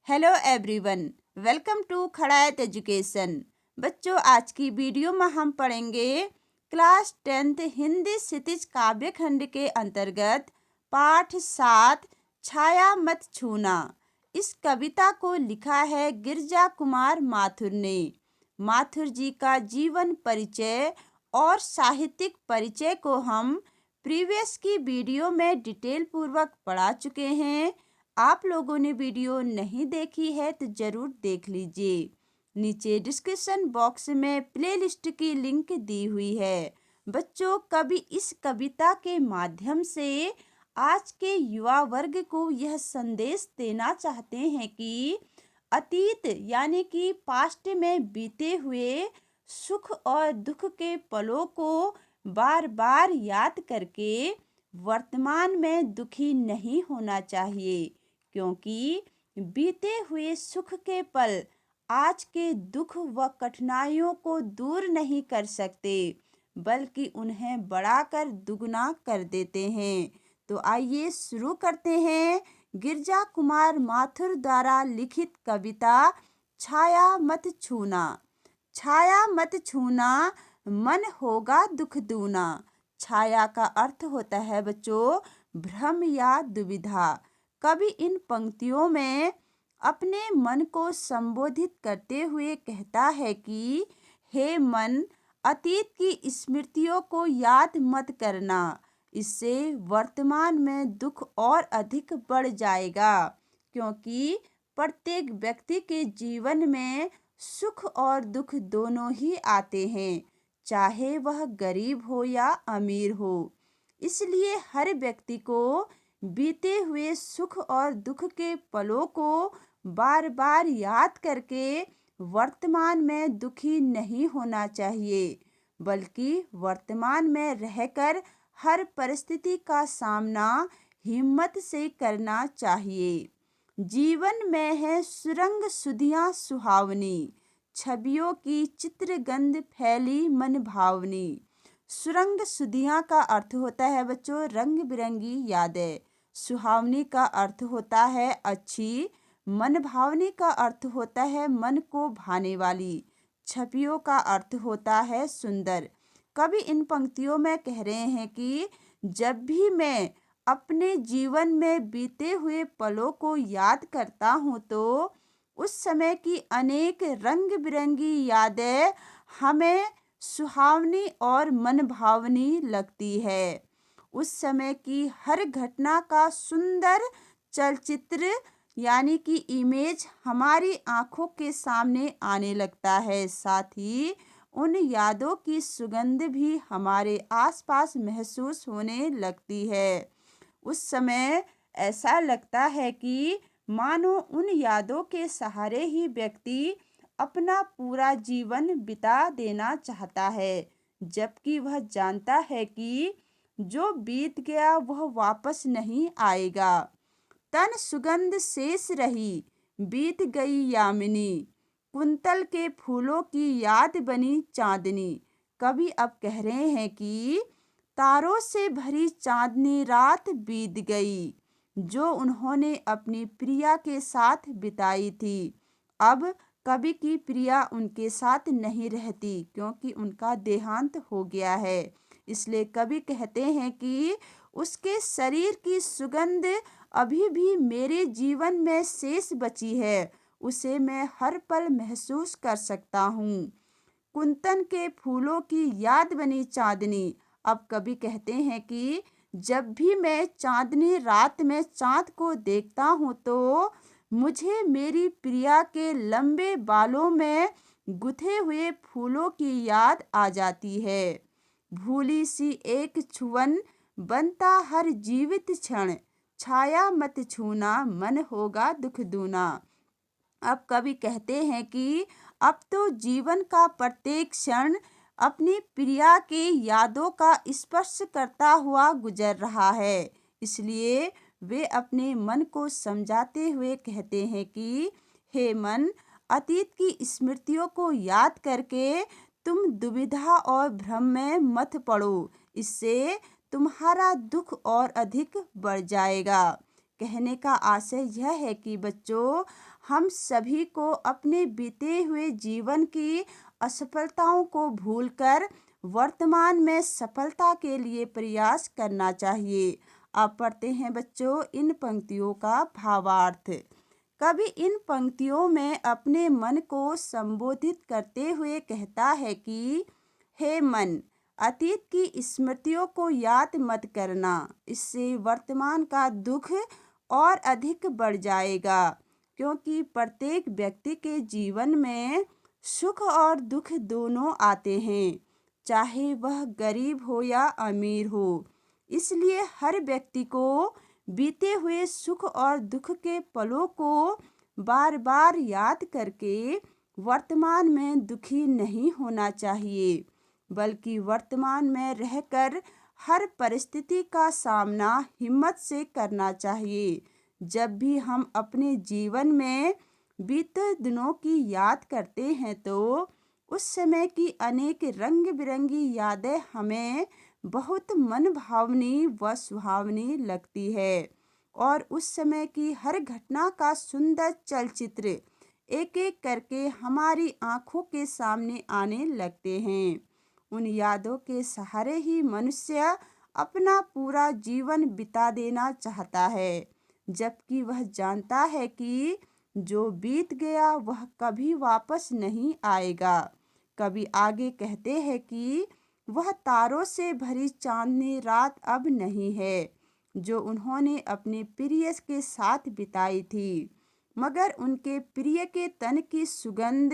Hello everyone, welcome to Khadayat education. बच्चों, आज की वीडियो में हम पढ़ेंगे क्लास 10th हिंदी क्षितिज काव्य खंड के अंतर्गत पाठ 7 छाया मत छूना। इस कविता को लिखा है गिरजा कुमार माथुर ने। माथुर जी का जीवन परिचय और साहित्यिक परिचय को हम प्रीवियस की वीडियो में डिटेल पूर्वक पढ़ा चुके हैं। आप लोगों ने वीडियो नहीं देखी है तो जरूर देख लीजिए। नीचे डिस्क्रिप्शन बॉक्स में प्लेलिस्ट की लिंक दी हुई है। बच्चों, कवि इस कविता के माध्यम से आज के युवा वर्ग को यह संदेश देना चाहते हैं कि अतीत यानी कि पास्ट में बीते हुए सुख और दुख के पलों को बार बार याद करके वर्तमान में दुखी नहीं होना चाहिए, क्योंकि बीते हुए सुख के पल आज के दुख व कठिनाइयों को दूर नहीं कर सकते, बल्कि उन्हें बढ़ाकर दुगना कर देते हैं। तो आइए शुरू करते हैं गिरजा कुमार माथुर द्वारा लिखित कविता छाया मत छूना। छाया मत छूना, मन होगा दुख दूना। छाया का अर्थ होता है बच्चों भ्रम या दुविधा। कवि इन पंक्तियों में अपने मन को संबोधित करते हुए कहता है कि हे मन, अतीत की स्मृतियों को याद मत करना, इससे वर्तमान में दुख और अधिक बढ़ जाएगा। क्योंकि प्रत्येक व्यक्ति के जीवन में सुख और दुख दोनों ही आते हैं, चाहे वह गरीब हो या अमीर हो। इसलिए हर व्यक्ति को बीते हुए सुख और दुख के पलों को बार बार याद करके वर्तमान में दुखी नहीं होना चाहिए, बल्कि वर्तमान में रहकर हर परिस्थिति का सामना हिम्मत से करना चाहिए। जीवन में है सुरंग सुधियाँ सुहावनी, छवियों की चित्रगंध फैली मन भावनी। सुरंग सुधियाँ का अर्थ होता है बच्चों रंग बिरंगी यादें। सुहावनी का अर्थ होता है अच्छी। मन भावनी का अर्थ होता है मन को भाने वाली। छवियों का अर्थ होता है सुंदर। कवि इन पंक्तियों में कह रहे हैं कि जब भी मैं अपने जीवन में बीते हुए पलों को याद करता हूँ तो उस समय की अनेक रंग बिरंगी यादें हमें सुहावनी और मन भावनी लगती है। उस समय की हर घटना का सुंदर चलचित्र यानी कि इमेज हमारी आंखों के सामने आने लगता है। साथ ही उन यादों की सुगंध भी हमारे आसपास महसूस होने लगती है। उस समय ऐसा लगता है कि मानो उन यादों के सहारे ही व्यक्ति अपना पूरा जीवन बिता देना चाहता है, जबकि वह जानता है कि जो बीत गया वह वापस नहीं आएगा। तन सुगंध शेष रही, बीत गई यामिनी, कुंतल के फूलों की याद बनी चांदनी। कवि अब कह रहे हैं कि तारों से भरी चांदनी रात बीत गई, जो उन्होंने अपनी प्रिया के साथ बिताई थी। अब कवि की प्रिया उनके साथ नहीं रहती, क्योंकि उनका देहांत हो गया है। इसलिए कवि कहते हैं कि उसके शरीर की सुगंध अभी भी मेरे जीवन में शेष बची है, उसे मैं हर पल महसूस कर सकता हूँ। कुंतन के फूलों की याद बनी चांदनी। अब कवि कहते हैं कि जब भी मैं चांदनी रात में चांद को देखता हूँ तो मुझे मेरी प्रिया के लंबे बालों में गुथे हुए फूलों की याद आ जाती है। भूली सी एक छुअन बनता हर जीवित क्षण, छाया मत छूना, मन होगा दुख दूना। अब कवि कहते हैं कि अब तो जीवन का प्रत्येक क्षण अपनी प्रिया के यादों का स्पर्श करता हुआ गुजर रहा है। इसलिए वे अपने मन को समझाते हुए कहते हैं कि हे मन, अतीत की स्मृतियों को याद करके तुम दुविधा और भ्रम में मत पड़ो, इससे तुम्हारा दुख और अधिक बढ़ जाएगा। कहने का आशय यह है कि बच्चों, हम सभी को अपने बीते हुए जीवन की असफलताओं को भूलकर वर्तमान में सफलता के लिए प्रयास करना चाहिए। अब पढ़ते हैं बच्चों इन पंक्तियों का भावार्थ। कवि इन पंक्तियों में अपने मन को संबोधित करते हुए कहता है कि हे मन, अतीत की स्मृतियों को याद मत करना, इससे वर्तमान का दुख और अधिक बढ़ जाएगा। क्योंकि प्रत्येक व्यक्ति के जीवन में सुख और दुख दोनों आते हैं, चाहे वह गरीब हो या अमीर हो। इसलिए हर व्यक्ति को बीते हुए सुख और दुख के पलों को बार बार याद करके वर्तमान में दुखी नहीं होना चाहिए, बल्कि वर्तमान में रहकर हर परिस्थिति का सामना हिम्मत से करना चाहिए। जब भी हम अपने जीवन में बीते दिनों की याद करते हैं तो उस समय की अनेक रंग बिरंगी यादें हमें बहुत मन भावनी व सुहावनी लगती है, और उस समय की हर घटना का सुंदर चलचित्र एक एक करके हमारी आंखों के सामने आने लगते हैं। उन यादों के सहारे ही मनुष्य अपना पूरा जीवन बिता देना चाहता है, जबकि वह जानता है कि जो बीत गया वह कभी वापस नहीं आएगा। कवि आगे कहते हैं कि वह तारों से भरी चांदनी रात अब नहीं है जो उन्होंने अपने प्रिय के साथ बिताई थी, मगर उनके प्रिय के तन की सुगंध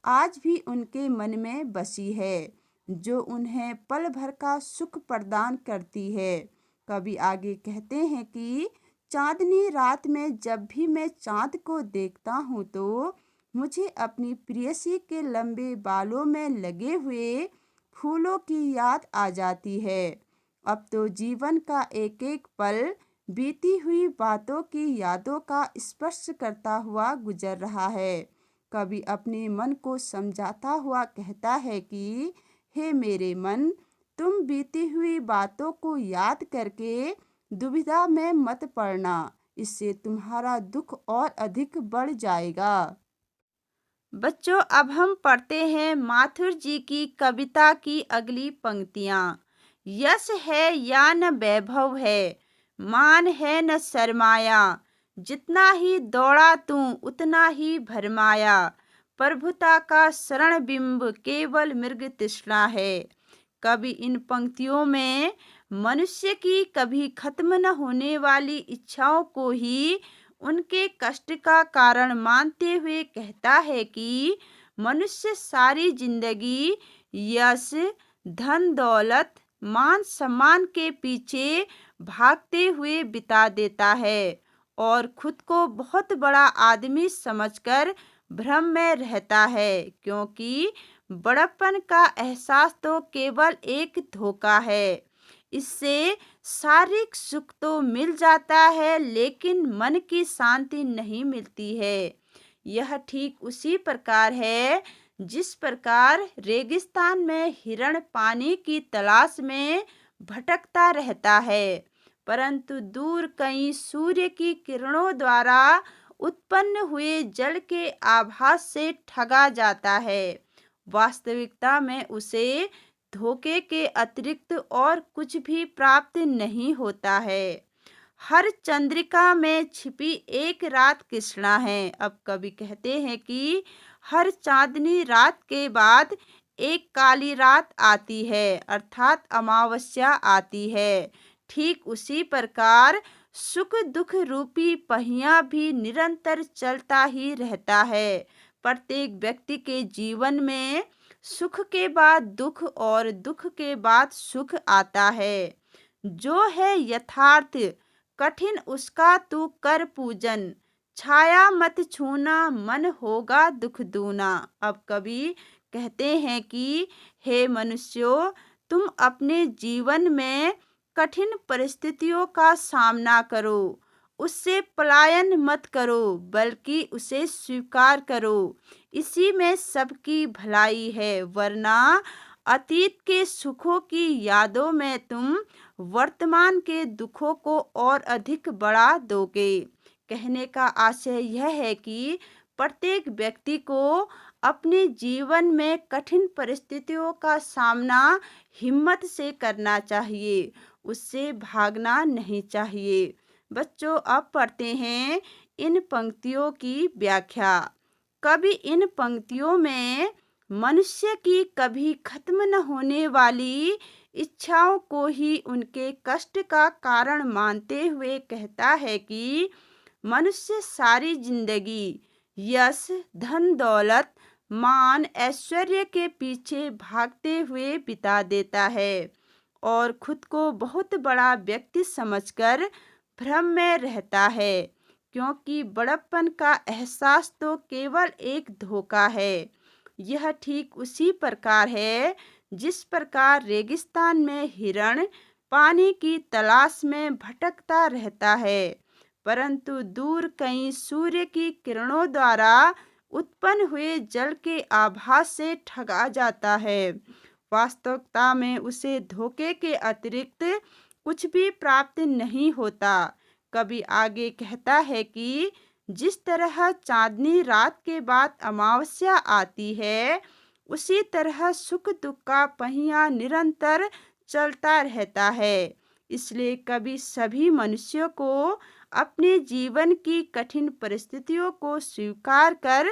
आज भी उनके मन में बसी है, जो उन्हें पल भर का सुख प्रदान करती है। कवि आगे कहते हैं कि चांदनी रात में जब भी मैं चांद को देखता हूँ तो मुझे अपनी प्रेयसी के लंबे बालों में लगे हुए फूलों की याद आ जाती है। अब तो जीवन का एक एक पल बीती हुई बातों की यादों का स्पर्श करता हुआ गुजर रहा है। कवि अपने मन को समझाता हुआ कहता है कि हे मेरे मन, तुम बीती हुई बातों को याद करके दुविधा में मत पड़ना, इससे तुम्हारा दुख और अधिक बढ़ जाएगा। बच्चों, अब हम पढ़ते हैं माथुर जी की कविता की अगली पंक्तियाँ। यश है या न वैभव है, मान है न सरमाया, जितना ही दौड़ा तू उतना ही भरमाया, प्रभुता का शरण बिंब केवल मृग तृष्णा है। कवि इन पंक्तियों में मनुष्य की कभी खत्म न होने वाली इच्छाओं को ही उनके कष्ट का कारण मानते हुए कहता है कि मनुष्य सारी जिंदगी यश, धन दौलत, मान सम्मान के पीछे भागते हुए बिता देता है और खुद को बहुत बड़ा आदमी समझकर भ्रम में रहता है, क्योंकि बड़प्पन का एहसास तो केवल एक धोखा है। इससे शारीरिक सुख तो मिल जाता है, लेकिन मन की शांति नहीं मिलती है। यह ठीक उसी प्रकार है जिस प्रकार रेगिस्तान में हिरण पानी की तलाश में भटकता रहता है, परंतु दूर कहीं सूर्य की किरणों द्वारा उत्पन्न हुए जल के आभास से ठगा जाता है। वास्तविकता में उसे धोखे के अतिरिक्त और कुछ भी प्राप्त नहीं होता है। हर चंद्रिका में छिपी एक रात कृष्णा है। अब कवि कहते हैं कि हर चांदनी रात के बाद एक काली रात आती है, अर्थात अमावस्या आती है। ठीक उसी प्रकार सुख दुख रूपी पहिया भी निरंतर चलता ही रहता है। प्रत्येक व्यक्ति के जीवन में सुख के बाद दुख और दुख के बाद सुख आता है। जो है यथार्थ कठिन उसका तू कर पूजन, छाया मत छूना मन होगा दुख दूना। अब कवि कहते हैं कि हे मनुष्यों, तुम अपने जीवन में कठिन परिस्थितियों का सामना करो, उससे पलायन मत करो, बल्कि उसे स्वीकार करो। इसी में सबकी भलाई है, वरना अतीत के सुखों की यादों में तुम वर्तमान के दुखों को और अधिक बढ़ा दोगे। कहने का आशय यह है कि प्रत्येक व्यक्ति को अपने जीवन में कठिन परिस्थितियों का सामना हिम्मत से करना चाहिए, उससे भागना नहीं चाहिए। बच्चों, अब पढ़ते हैं इन पंक्तियों की व्याख्या। कवि इन पंक्तियों में मनुष्य की कभी खत्म न होने वाली इच्छाओं को ही उनके कष्ट का कारण मानते हुए कहता है कि मनुष्य सारी जिंदगी यश, धन दौलत, मान, ऐश्वर्य के पीछे भागते हुए बिता देता है और खुद को बहुत बड़ा व्यक्ति समझकर भ्रम में रहता है, क्योंकि बड़प्पन का एहसास तो केवल एक धोखा है। यह ठीक उसी प्रकार है जिस प्रकार रेगिस्तान में हिरण पानी की तलाश में भटकता रहता है, परंतु दूर कहीं सूर्य की किरणों द्वारा उत्पन्न हुए जल के आभास से ठगा जाता है। वास्तविकता में उसे धोखे के अतिरिक्त कुछ भी प्राप्त नहीं होता। कभी आगे कहता है कि जिस तरह चांदनी रात के बाद अमावस्या आती है, उसी तरह सुख दुख का पहिया निरंतर चलता रहता है। इसलिए कभी सभी मनुष्यों को अपने जीवन की कठिन परिस्थितियों को स्वीकार कर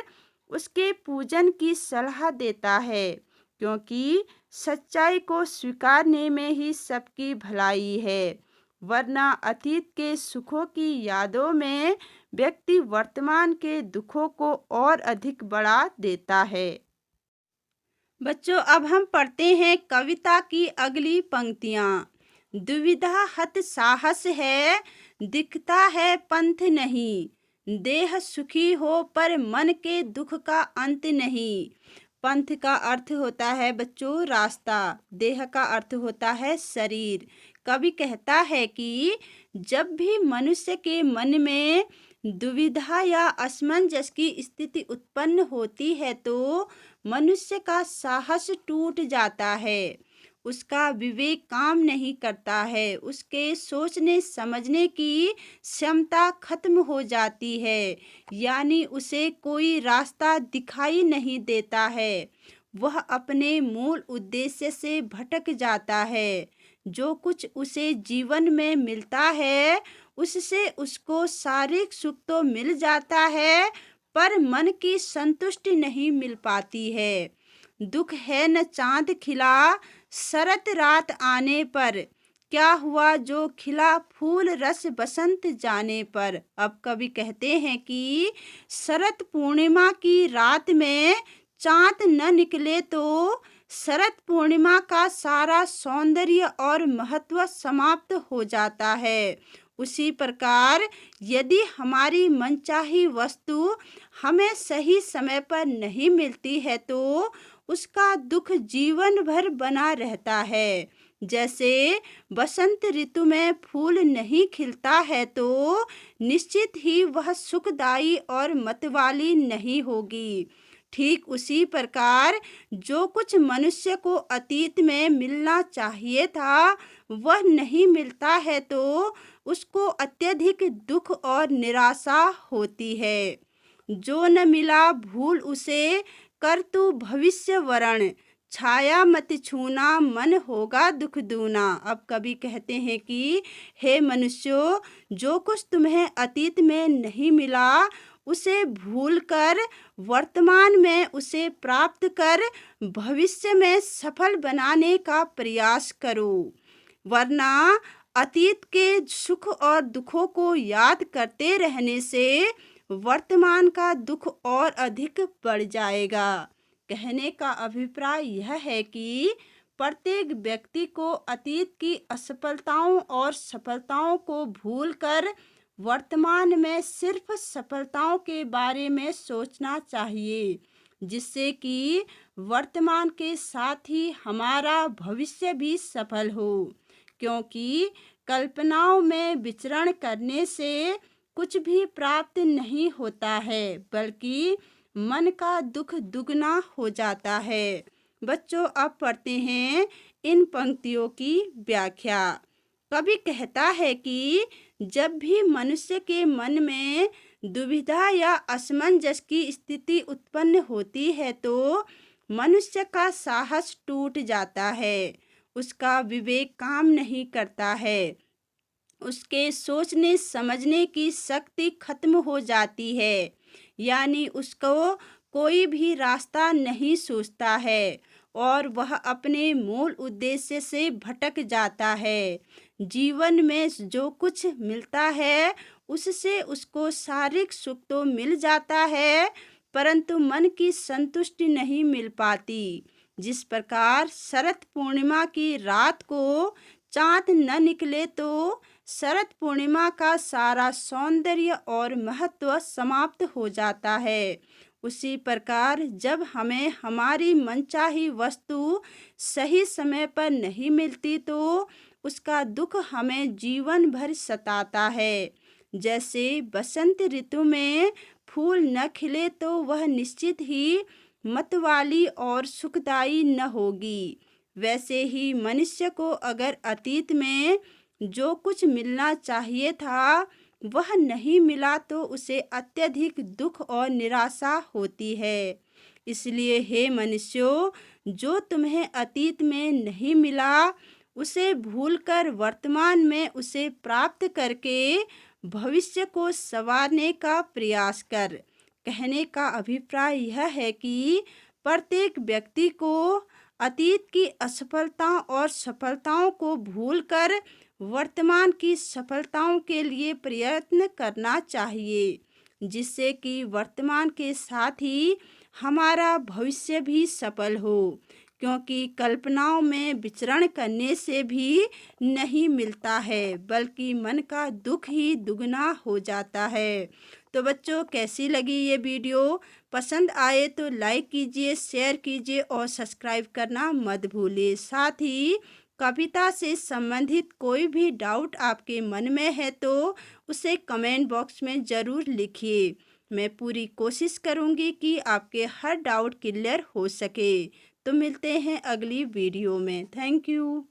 उसके पूजन की सलाह देता है, क्योंकि सच्चाई को स्वीकारने में ही सबकी भलाई है। वरना अतीत के सुखों की यादों में व्यक्ति वर्तमान के दुखों को और अधिक बढ़ा देता है। बच्चों, अब हम पढ़ते हैं कविता की अगली पंक्तियाँ। दुविधा हत साहस है, दिखता है पंथ नहीं। देह सुखी हो पर मन के दुख का अंत नहीं। पंथ का अर्थ होता है बच्चों रास्ता, देह का अर्थ होता है शरीर। कवि कहता है कि जब भी मनुष्य के मन में दुविधा या असमंजस की स्थिति उत्पन्न होती है तो मनुष्य का साहस टूट जाता है, उसका विवेक काम नहीं करता है, उसके सोचने समझने की क्षमता खत्म हो जाती है, यानी उसे कोई रास्ता दिखाई नहीं देता है। वह अपने मूल उद्देश्य से भटक जाता है। जो कुछ उसे जीवन में मिलता है उससे उसको शारीरिक सुख तो मिल जाता है, पर मन की संतुष्टि नहीं मिल पाती है। दुख है न चांद खिला शरत रात आने पर, क्या हुआ जो खिला फूल रस बसंत जाने पर। अब कवि कहते हैं कि शरत पूर्णिमा की रात में चांद न निकले तो शरत पूर्णिमा का सारा सौंदर्य और महत्व समाप्त हो जाता है। उसी प्रकार यदि हमारी मनचाही वस्तु हमें सही समय पर नहीं मिलती है तो उसका दुख जीवन भर बना रहता है। जैसे बसंत ऋतु में फूल नहीं खिलता है तो निश्चित ही वह सुखदायी और मतवाली नहीं होगी। ठीक उसी प्रकार जो कुछ मनुष्य को अतीत में मिलना चाहिए था वह नहीं मिलता है तो उसको अत्यधिक दुख और निराशा होती है। जो न मिला भूल उसे, कर तू भविष्य वरण। छाया मत छूना, मन होगा दुख दूना। अब कवि कहते हैं कि हे मनुष्यों, जो कुछ तुम्हें अतीत में नहीं मिला उसे भूलकर वर्तमान में उसे प्राप्त कर भविष्य में सफल बनाने का प्रयास करो, वरना अतीत के सुख और दुखों को याद करते रहने से वर्तमान का दुख और अधिक बढ़ जाएगा। कहने का अभिप्राय यह है कि प्रत्येक व्यक्ति को अतीत की असफलताओं और सफलताओं को भूलकर वर्तमान में सिर्फ सफलताओं के बारे में सोचना चाहिए, जिससे कि वर्तमान के साथ ही हमारा भविष्य भी सफल हो। क्योंकि कल्पनाओं में विचरण करने से कुछ भी प्राप्त नहीं होता है, बल्कि मन का दुख दुगना हो जाता है। बच्चों अब पढ़ते हैं इन पंक्तियों की व्याख्या। कवि कहता है कि जब भी मनुष्य के मन में दुविधा या असमंजस की स्थिति उत्पन्न होती है तो मनुष्य का साहस टूट जाता है, उसका विवेक काम नहीं करता है, उसके सोचने समझने की शक्ति खत्म हो जाती है, यानी उसको कोई भी रास्ता नहीं सूझता है और वह अपने मूल उद्देश्य से भटक जाता है। जीवन में जो कुछ मिलता है उससे उसको शारीरिक सुख तो मिल जाता है, परंतु मन की संतुष्टि नहीं मिल पाती। जिस प्रकार शरद पूर्णिमा की रात को चाँद न निकले तो शरद पूर्णिमा का सारा सौंदर्य और महत्व समाप्त हो जाता है, उसी प्रकार जब हमें हमारी मनचाही वस्तु सही समय पर नहीं मिलती तो उसका दुख हमें जीवन भर सताता है। जैसे बसंत ऋतु में फूल न खिले तो वह निश्चित ही मतवाली और सुखदायी न होगी, वैसे ही मनुष्य को अगर अतीत में जो कुछ मिलना चाहिए था वह नहीं मिला तो उसे अत्यधिक दुख और निराशा होती है। इसलिए हे मनुष्यों, जो तुम्हें अतीत में नहीं मिला उसे भूलकर वर्तमान में उसे प्राप्त करके भविष्य को संवारने का प्रयास कर। कहने का अभिप्राय यह है कि प्रत्येक व्यक्ति को अतीत की असफलताओं और सफलताओं को भूलकर वर्तमान की सफलताओं के लिए प्रयत्न करना चाहिए, जिससे कि वर्तमान के साथ ही हमारा भविष्य भी सफल हो, क्योंकि कल्पनाओं में विचरण करने से भी नहीं मिलता है बल्कि मन का दुख ही दुगना हो जाता है। तो बच्चों, कैसी लगी ये वीडियो? पसंद आए तो लाइक कीजिए, शेयर कीजिए और सब्सक्राइब करना मत भूलिए। साथ ही कविता से संबंधित कोई भी डाउट आपके मन में है तो उसे कमेंट बॉक्स में ज़रूर लिखिए। मैं पूरी कोशिश करूँगी कि आपके हर डाउट क्लियर हो सके। तो मिलते हैं अगली वीडियो में। Thank you.